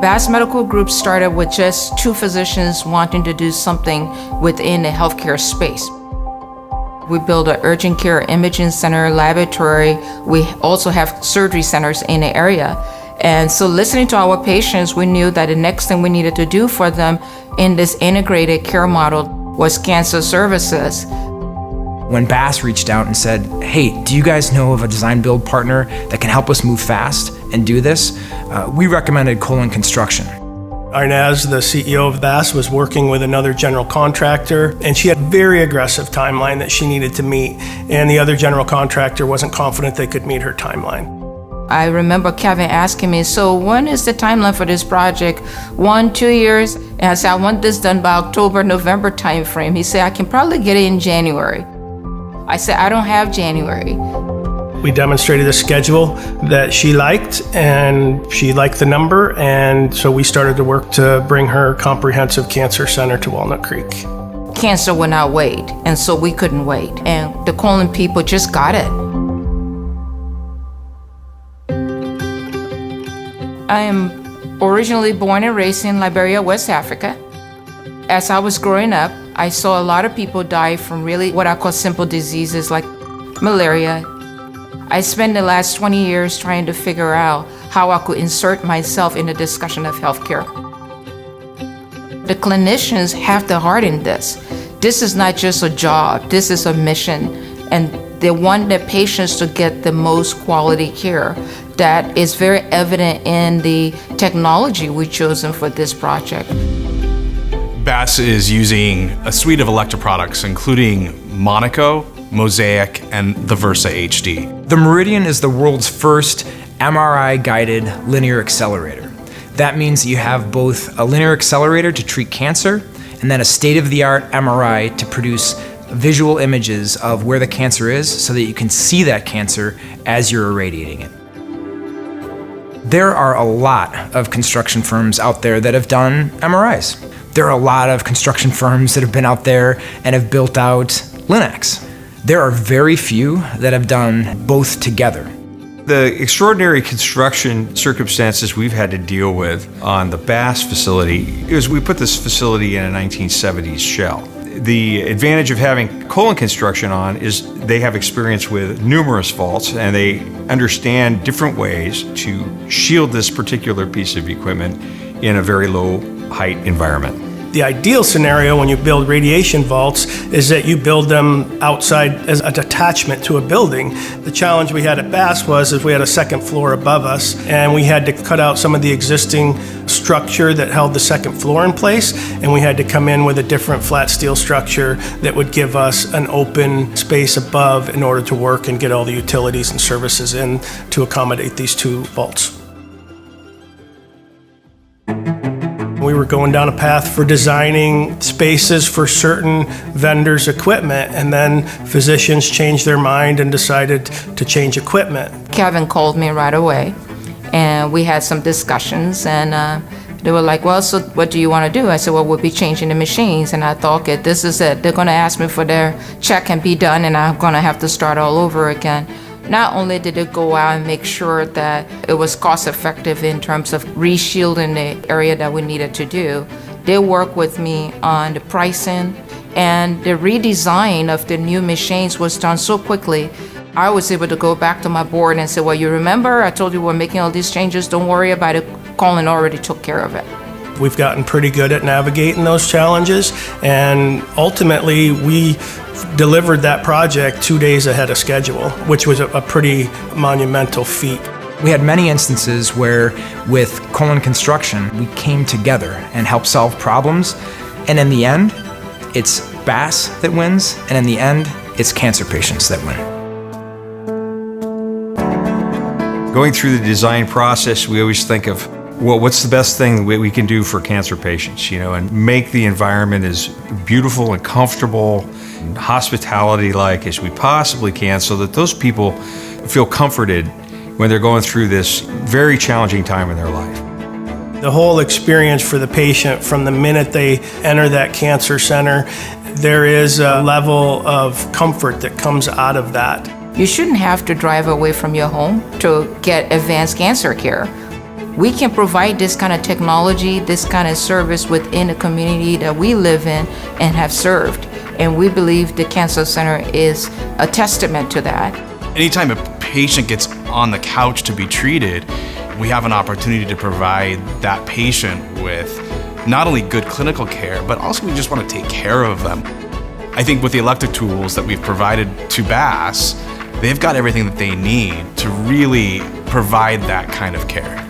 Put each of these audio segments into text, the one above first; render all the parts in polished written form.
Bass Medical Group started with just 2 physicians wanting to do something within the healthcare space. We built an urgent care imaging center, laboratory. We also have surgery centers in the area. And so listening to our patients, we knew that the next thing we needed to do for them in this integrated care model was cancer services. When Bass reached out and said, hey, do you guys know of a design build partner that can help us move fast and do this? We recommended Colin Construction. Inez, the CEO of Bass, was working with another general contractor, and she had a very aggressive timeline that she needed to meet, and the other general contractor wasn't confident they could meet her timeline. I remember Kevin asking me, so when is the timeline for this project? 1, 2 years? And I said, I want this done by October, November timeframe. He said, I can probably get it in January. I said, I don't have January. We demonstrated a schedule that she liked, and she liked the number, and so we started to work to bring her comprehensive cancer center to Walnut Creek. Cancer would not wait, and so we couldn't wait. And the Colin people just got it. I am originally born and raised in Liberia, West Africa. As I was growing up, I saw a lot of people die from really what I call simple diseases like malaria. I spent the last 20 years trying to figure out how I could insert myself in the discussion of healthcare. The clinicians have the heart in this. This is not just a job, this is a mission, and they want their patients to get the most quality care. That is very evident in the technology we've chosen for this project. Bass is using a suite of Elekta products, including Monaco, Mosaic, and the Versa HD. The Meridian is the world's first MRI-guided linear accelerator. That means you have both a linear accelerator to treat cancer and then a state-of-the-art MRI to produce visual images of where the cancer is so that you can see that cancer as you're irradiating it. There are a lot of construction firms out there that have done MRIs. There are a lot of construction firms that have been out there and have built out Linacs. There are very few that have done both together. The extraordinary construction circumstances we've had to deal with on the Bass facility is we put this facility in a 1970s shell. The advantage of having Colin Construction on is they have experience with numerous faults and they understand different ways to shield this particular piece of equipment in a very low height environment. The ideal scenario when you build radiation vaults is that you build them outside as a detachment to a building. The challenge we had at Bass was we had a second floor above us, and we had to cut out some of the existing structure that held the second floor in place, and we had to come in with a different flat steel structure that would give us an open space above in order to work and get all the utilities and services in to accommodate these 2 vaults. We were going down a path for designing spaces for certain vendors' equipment, and then physicians changed their mind and decided to change equipment. Kevin called me right away, and we had some discussions, and they were like, well, so what do you want to do? I said, well, we'll be changing the machines. And I thought, okay, this is it. They're going to ask me for their check and be done, and I'm going to have to start all over again. Not only did it go out and make sure that it was cost effective in terms of reshielding the area that we needed to do, they worked with me on the pricing, and the redesign of the new machines was done so quickly. I was able to go back to my board and say, well, you remember I told you we're making all these changes, don't worry about it. Colin already took care of it. We've gotten pretty good at navigating those challenges, and ultimately we delivered that project 2 days ahead of schedule, which was a pretty monumental feat. We had many instances where with Colin Construction, we came together and helped solve problems, and in the end, it's Bass that wins, and in the end, it's cancer patients that win. Going through the design process, we always think of, well, what's the best thing we can do for cancer patients, and make the environment as beautiful and comfortable, and hospitality-like as we possibly can, so that those people feel comforted when they're going through this very challenging time in their life. The whole experience for the patient from the minute they enter that cancer center, there is a level of comfort that comes out of that. You shouldn't have to drive away from your home to get advanced cancer care. we can provide this kind of technology, this kind of service within the community that we live in and have served. And we believe the Cancer Center is a testament to that. Anytime a patient gets on the couch to be treated, we have an opportunity to provide that patient with not only good clinical care, but also we just want to take care of them. I think with the electric tools that we've provided to Bass, they've got everything that they need to really provide that kind of care.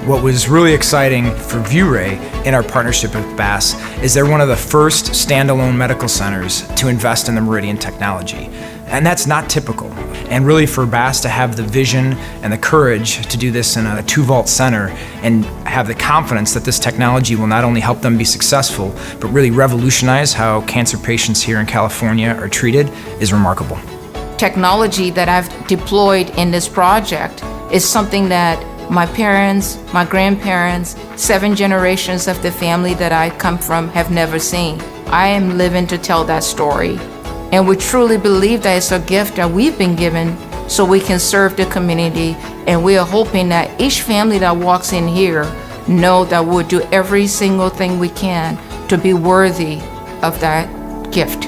What was really exciting for ViewRay in our partnership with Bass is they're one of the first standalone medical centers to invest in the Meridian technology. And that's not typical. And really for Bass to have the vision and the courage to do this in a 2-vault center and have the confidence that this technology will not only help them be successful, but really revolutionize how cancer patients here in California are treated is remarkable. Technology that I've deployed in this project is something that my parents, my grandparents, 7 generations of the family that I come from have never seen. I am living to tell that story. And we truly believe that it's a gift that we've been given so we can serve the community. And we are hoping that each family that walks in here know that we'll do every single thing we can to be worthy of that gift.